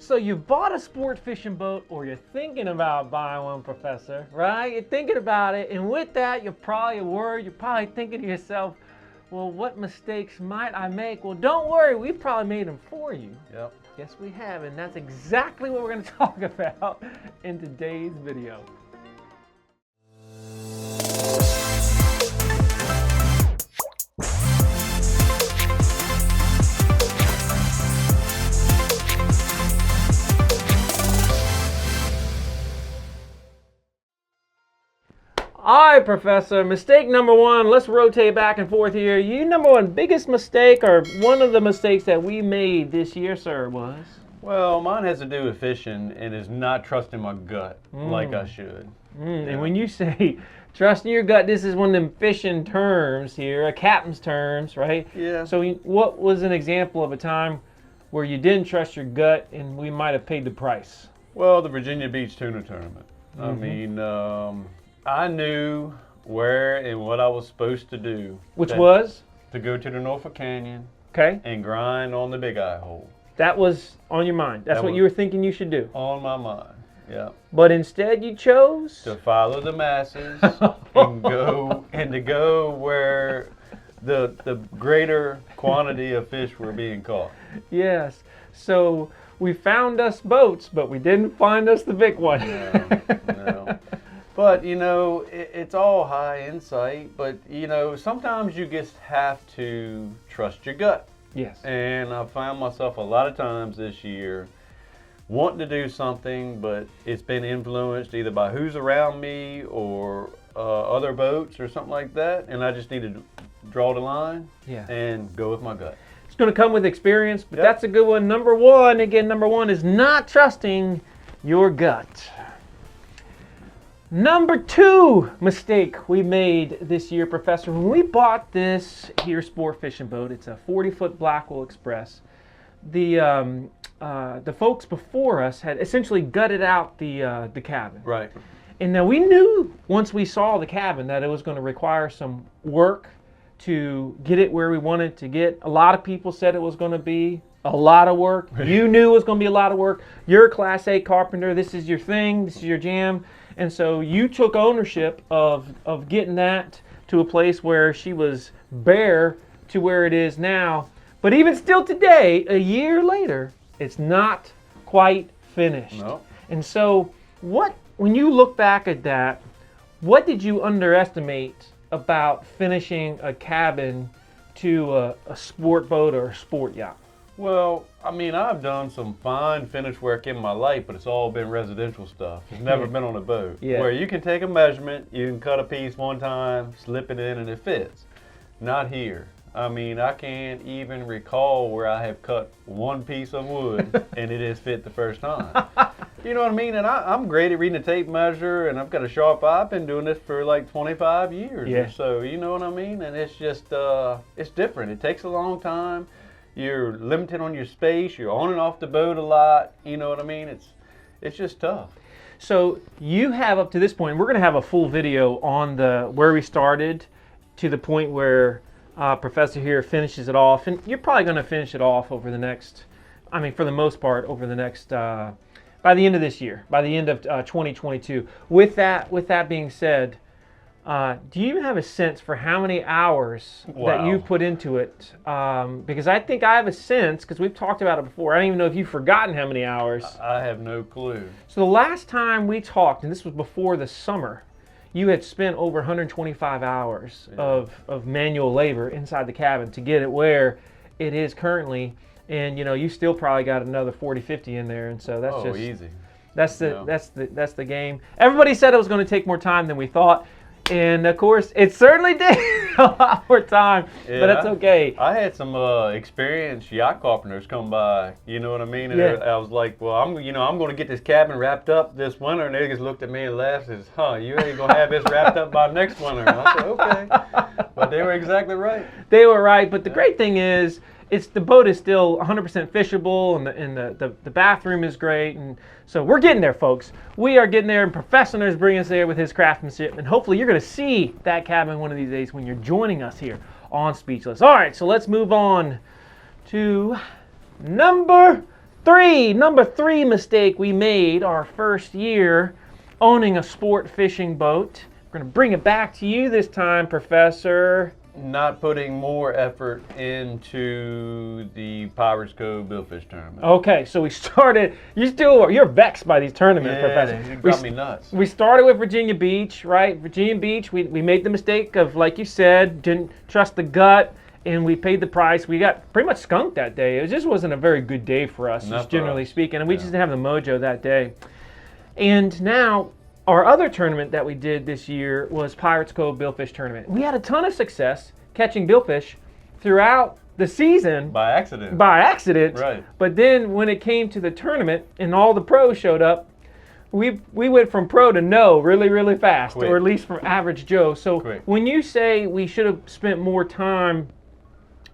So you bought a sport fishing boat, or you're thinking about buying one, Professor, right? You're thinking about it, and with that, you're probably worried. You're probably thinking to yourself, well, what mistakes might I make? Well, don't worry, we've probably made them for you. Yep. Yes, we have, and that's exactly what we're going to talk about in today's video. All right, Professor, mistake number one, let's rotate back and forth here. You number one biggest mistake, or one of the mistakes that we made this year, sir, was? Well, mine has to do with fishing and is not trusting my gut like I should. Yeah. And when you say trusting your gut, this is one of them fishing terms here, a captain's terms, right? Yeah. So what was an example of a time where you didn't trust your gut and we might have paid the price? Well, the Virginia Beach tuna tournament. I mean, I knew where and what I was supposed to do. Which was? To go to the Norfolk Canyon. Okay. And grind on the Big Eye hole. That was on your mind. That's what you were thinking you should do. On my mind, yeah. But instead you chose? To follow the masses and to go where the greater quantity of fish were being caught. Yes. So we found us boats, but we didn't find us the big one. No. But, you know, it's all high insight, but, you know, sometimes you just have to trust your gut. Yes. And I found myself a lot of times this year wanting to do something, but it's been influenced either by who's around me or other boats or something like that, and I just need to draw the line and go with my gut. It's going to come with experience, but that's a good one. Number one is not trusting your gut. Number two mistake we made this year, Professor, when we bought this here sport fishing boat, it's a 40-foot Blackwell Express. The folks before us had essentially gutted out the cabin. Right. And now we knew once we saw the cabin that it was going to require some work to get it where we wanted to get. A lot of people said it was going to be a lot of work. You knew it was going to be a lot of work. You're a Class A carpenter. This is your thing. This is your jam. And so you took ownership of getting that to a place where she was bare to where it is now. But even still today, a year later, it's not quite finished. No. And so when you look back at that, what did you underestimate about finishing a cabin to a sport boat or a sport yacht? Well, I mean, I've done some fine finish work in my life, but it's all been residential stuff. It's never been on a boat. Yeah. Where you can take a measurement, you can cut a piece one time, slip it in, and it fits. Not here. I mean, I can't even recall where I have cut one piece of wood and it has fit the first time. You know what I mean? And I'm great at reading a tape measure, and I've got a sharp eye. I've been doing this for like 25 years or so. You know what I mean? And it's just, it's different. It takes a long time. You're limited on your space. You're on and off the boat a lot. You know what I mean? It's just tough. So you have up to this point, we're going to have a full video on where we started to the point where Professor here finishes it off. And you're probably going to finish it off over the next, I mean, for the most part, over the next, by the end of this year, by the end of 2022. With that being said, do you have a sense for how many hours that you put into it? Because I think I have a sense, because we've talked about it before. I don't even know if you've forgotten how many hours. I have no clue. So the last time we talked, and this was before the summer, you had spent over 125 hours of manual labor inside the cabin to get it where it is currently. And you know, you still probably got another 40, 50 in there, and so that's just easy. That's the game. Everybody said it was going to take more time than we thought. And of course, it certainly did a lot more time, but that's okay. I had some experienced yacht carpenters come by, you know what I mean? And I was like, well, I'm going to get this cabin wrapped up this winter. And they just looked at me and laughed and said, you ain't going to have this wrapped up by next winter. And I said, okay. But they were exactly right. They were right, but the great thing is, the boat is still 100% fishable, and the bathroom is great, and so we're getting there, folks. We are getting there, and Professor is bringing us there with his craftsmanship, and hopefully you're going to see that cabin one of these days when you're joining us here on Speechless. All right, so let's move on to number Number three mistake we made our first year owning a sport fishing boat. We're going to bring it back to you this time, Professor. Not putting more effort into the Pirates Cove Billfish tournament. Okay, so we started. You're vexed by these tournaments, Professor. It got me nuts. We started with Virginia Beach, right? Virginia Beach. We made the mistake of, like you said, didn't trust the gut, and we paid the price. We got pretty much skunked that day. It just wasn't a very good day for us, just generally speaking, and we just didn't have the mojo that day. And now, our other tournament that we did this year was Pirates Cove Billfish Tournament. We had a ton of success catching billfish throughout the season. By accident. Right. But then when it came to the tournament and all the pros showed up, we went from pro to no really, really fast, or at least from average Joe. So when you say we should have spent more time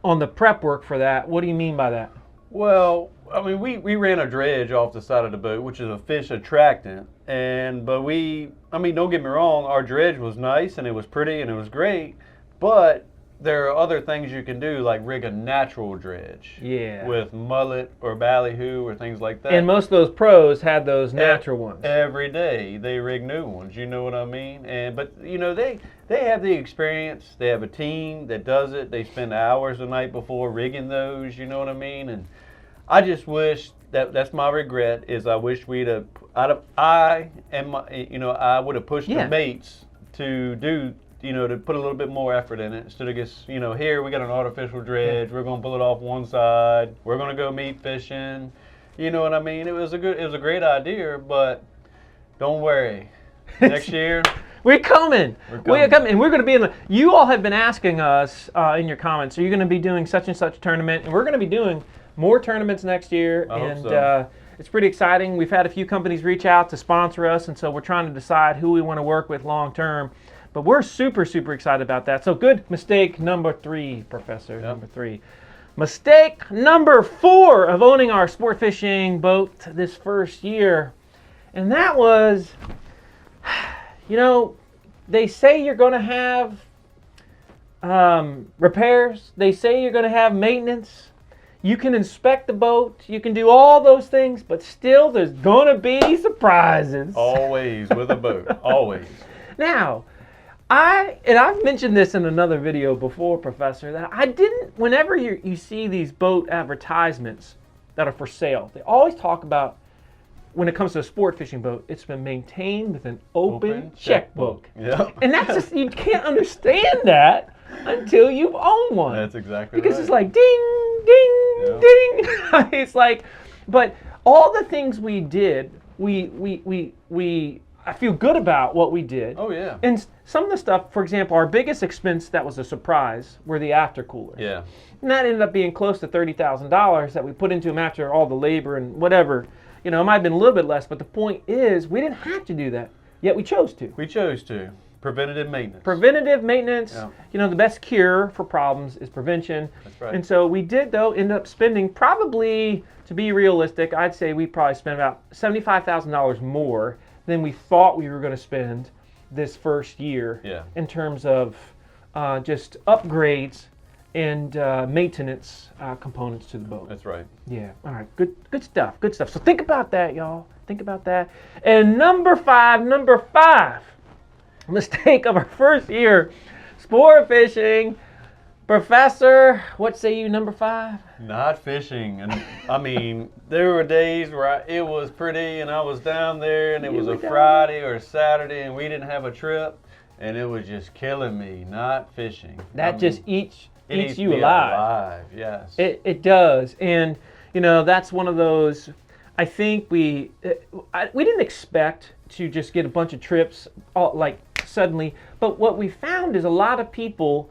on the prep work for that, what do you mean by that? Well, I mean, we ran a dredge off the side of the boat, which is a fish attractant. But don't get me wrong, our dredge was nice and it was pretty and it was great, but there are other things you can do, like rig a natural dredge. Yeah. With mullet or ballyhoo or things like that. And most of those pros had those natural ones. Every day they rig new ones, you know what I mean? But they have the experience. They have a team that does it. They spend hours the night before rigging those, you know what I mean? And I just wish that's my regret, is I wish I would have pushed the mates to do, to put a little bit more effort in it, instead of just, here we got an artificial dredge, we're gonna pull it off one side, we're gonna go meat fishing, you know what I mean? It was a great idea, but don't worry, next year. We're coming. And we're going to be you all have been asking us in your comments, are you going to be doing such and such tournament? And we're going to be doing more tournaments next year. It's pretty exciting. We've had a few companies reach out to sponsor us, and so we're trying to decide who we want to work with long term. But we're super, super excited about that. So good mistake number 3, Professor. Number 3. Mistake number 4 of owning our sport fishing boat this first year. And that was, they say you're going to have repairs. They say you're going to have maintenance. You can inspect the boat. You can do all those things, but still there's going to be surprises. Always with a boat. Always. Now, I've mentioned this in another video before, Professor, that whenever you see these boat advertisements that are for sale, they always talk about, when it comes to a sport fishing boat, it's been maintained with an open checkbook. Yep. And that's just, you can't understand that until you've owned one. That's exactly because right. It's like ding, ding, ding. It's like, but all the things we did, I feel good about what we did. Oh, yeah. And some of the stuff, for example, our biggest expense that was a surprise were the after coolers. Yeah. And that ended up being close to $30,000 that we put into them after all the labor and whatever. It might have been a little bit less, but the point is, we didn't have to do that, yet we chose to. We chose to. Preventative maintenance. Preventative maintenance. Yeah. The best cure for problems is prevention. That's right. And so we did, though, end up spending probably, to be realistic, I'd say we probably spent about $75,000 more than we thought we were going to spend this first year in terms of just upgrades and maintenance components to the boat. That's right. Yeah. All right. Good stuff. So think about that, y'all. Think about that. And number five, mistake of our first year, sport fishing. Professor, what say you, number 5? Not fishing. And I mean, there were days where it was pretty and I was down there and it was a Friday or a Saturday and we didn't have a trip and it was just killing me, not fishing. That just eats you alive. Yes. It does. And, that's one of those, I think we didn't expect to just get a bunch of trips suddenly, but what we found is a lot of people,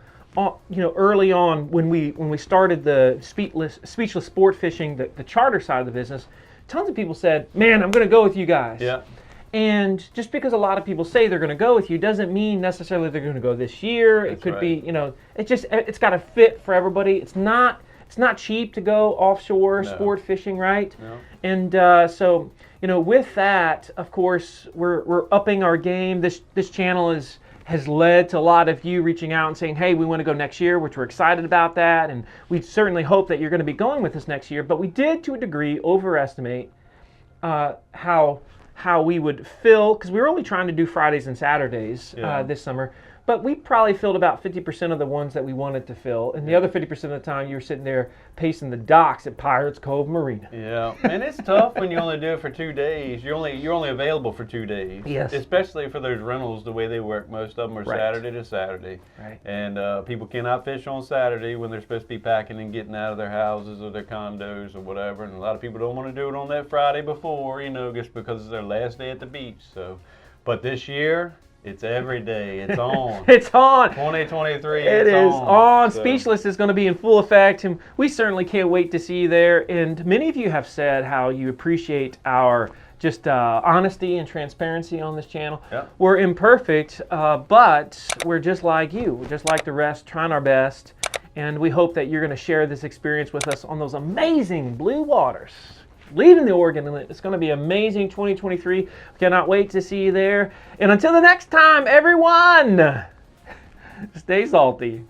early on when we started the speechless sport fishing, the charter side of the business, tons of people said, "Man, I'm going to go with you guys." Yeah. And just because a lot of people say they're going to go with you doesn't mean necessarily they're going to go this year. It could be, it's got to fit for everybody. It's not cheap to go offshore sport fishing, right? No. And with that, of course, we're upping our game. This channel has led to a lot of you reaching out and saying, hey, we want to go next year, which we're excited about that. And we certainly hope that you're going to be going with us next year. But we did, to a degree, overestimate how we would fill, because we were only trying to do Fridays and Saturdays this summer. But we probably filled about 50% of the ones that we wanted to fill. And the other 50% of the time, you were sitting there pacing the docks at Pirates Cove Marina. Yeah, and it's tough when you only do it for 2 days. You're only available for 2 days. Yes. Especially for those rentals, the way they work. Most of them are Right. Saturday to Saturday. Right. And people cannot fish on Saturday when they're supposed to be packing and getting out of their houses or their condos or whatever. And a lot of people don't want to do it on that Friday before, just because it's their last day at the beach. So, but this year, it's every day. It's on. It's on. 2023. It it's is on. So, Speechless is going to be in full effect, and we certainly can't wait to see you there. And many of you have said how you appreciate our just honesty and transparency on this channel. Yep. We're imperfect, but we're just like you. We're just like the rest, trying our best. And we hope that you're going to share this experience with us on those amazing blue waters. Leaving the Oregon Inlet. It's going to be amazing 2023. We cannot wait to see you there. And until the next time, everyone, stay salty.